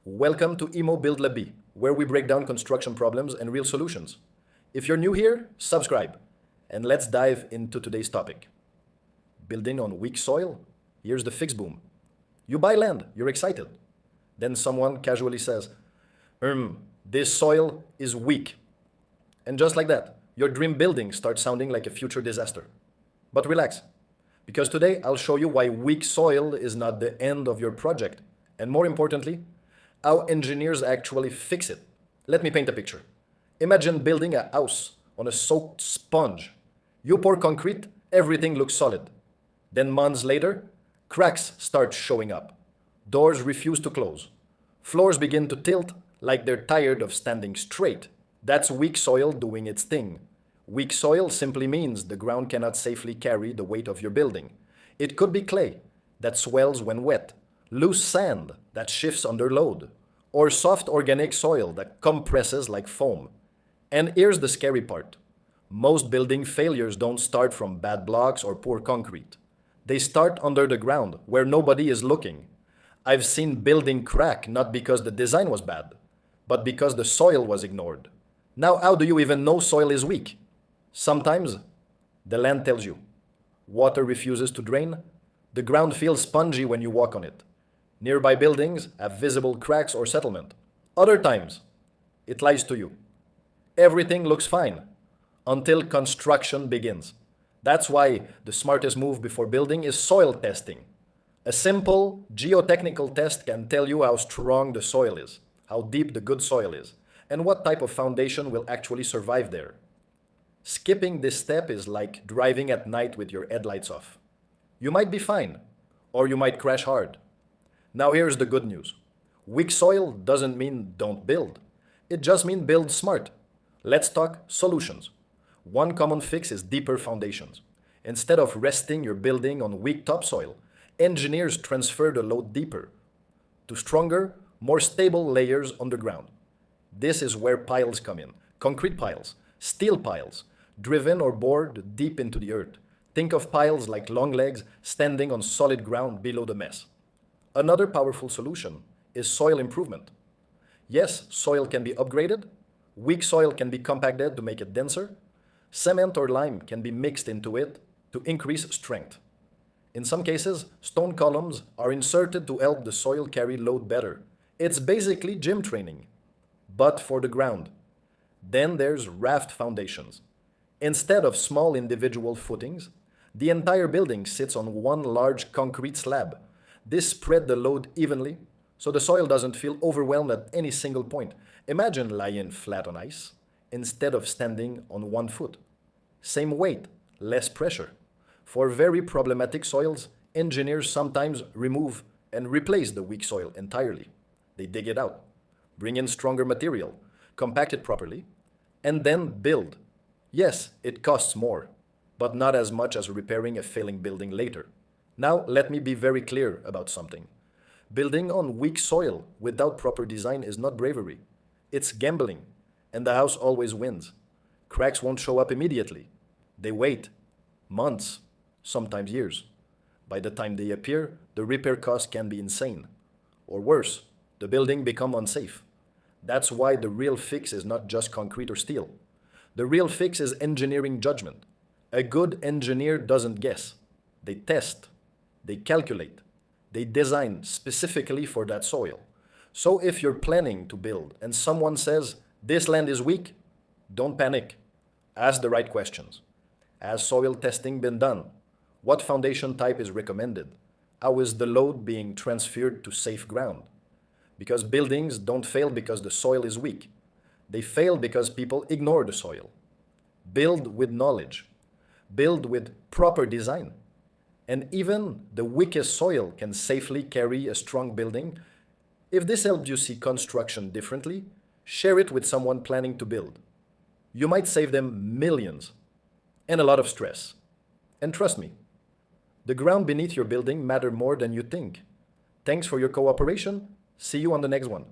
Welcome to EMO BuildLaB, where we break down construction problems and real solutions. If you're new here, subscribe, and let's dive into today's topic. Building on weak soil? Here's the fix boom. You buy land, you're excited. Then someone casually says, this soil is weak. And just like that, your dream building starts sounding like a future disaster. But relax, because today I'll show you why weak soil is not the end of your project, and more importantly, how engineers actually fix it. Let me paint a picture. Imagine building a house on a soaked sponge. You pour concrete, everything looks solid. Then months later, cracks start showing up. Doors refuse to close. Floors begin to tilt like they're tired of standing straight. That's weak soil doing its thing. Weak soil simply means the ground cannot safely carry the weight of your building. It could be clay that swells when wet, loose sand that shifts under load, or soft organic soil that compresses like foam. And here's the scary part. Most building failures don't start from bad blocks or poor concrete. They start under the ground where nobody is looking. I've seen building crack not because the design was bad, but because the soil was ignored. Now, how do you even know soil is weak? Sometimes the land tells you. Water refuses to drain. The ground feels spongy when you walk on it. Nearby buildings have visible cracks or settlement. Other times, it lies to you. Everything looks fine until construction begins. That's why the smartest move before building is soil testing. A simple geotechnical test can tell you how strong the soil is, how deep the good soil is, and what type of foundation will actually survive there. Skipping this step is like driving at night with your headlights off. You might be fine, or you might crash hard. Now here's the good news. Weak soil doesn't mean don't build. It just means build smart. Let's talk solutions. One common fix is deeper foundations. Instead of resting your building on weak topsoil, engineers transfer the load deeper to stronger, more stable layers underground. This is where piles come in. Concrete piles, steel piles, driven or bored deep into the earth. Think of piles like long legs standing on solid ground below the mess. Another powerful solution is soil improvement. Yes, soil can be upgraded. Weak soil can be compacted to make it denser. Cement or lime can be mixed into it to increase strength. In some cases, stone columns are inserted to help the soil carry load better. It's basically gym training, but for the ground. Then there's raft foundations. Instead of small individual footings, the entire building sits on one large concrete slab. This spreads the load evenly, so the soil doesn't feel overwhelmed at any single point. Imagine lying flat on ice instead of standing on one foot. Same weight, less pressure. For very problematic soils, engineers sometimes remove and replace the weak soil entirely. They dig it out, bring in stronger material, compact it properly, and then build. Yes, it costs more, but not as much as repairing a failing building later. Now, let me be very clear about something. Building on weak soil without proper design is not bravery. It's gambling, and the house always wins. Cracks won't show up immediately. They wait months, sometimes years. By the time they appear, the repair cost can be insane. Or worse, the building becomes unsafe. That's why the real fix is not just concrete or steel. The real fix is engineering judgment. A good engineer doesn't guess. They test. They calculate. They design specifically for that soil. So if you're planning to build and someone says, this land is weak, don't panic. Ask the right questions. Has soil testing been done? What foundation type is recommended? How is the load being transferred to safe ground? Because buildings don't fail because the soil is weak. They fail because people ignore the soil. Build with knowledge. Build with proper design. And even the weakest soil can safely carry a strong building. If this helped you see construction differently, share it with someone planning to build. You might save them millions and a lot of stress. And trust me, the ground beneath your building matters more than you think. Thanks for your cooperation. See you on the next one.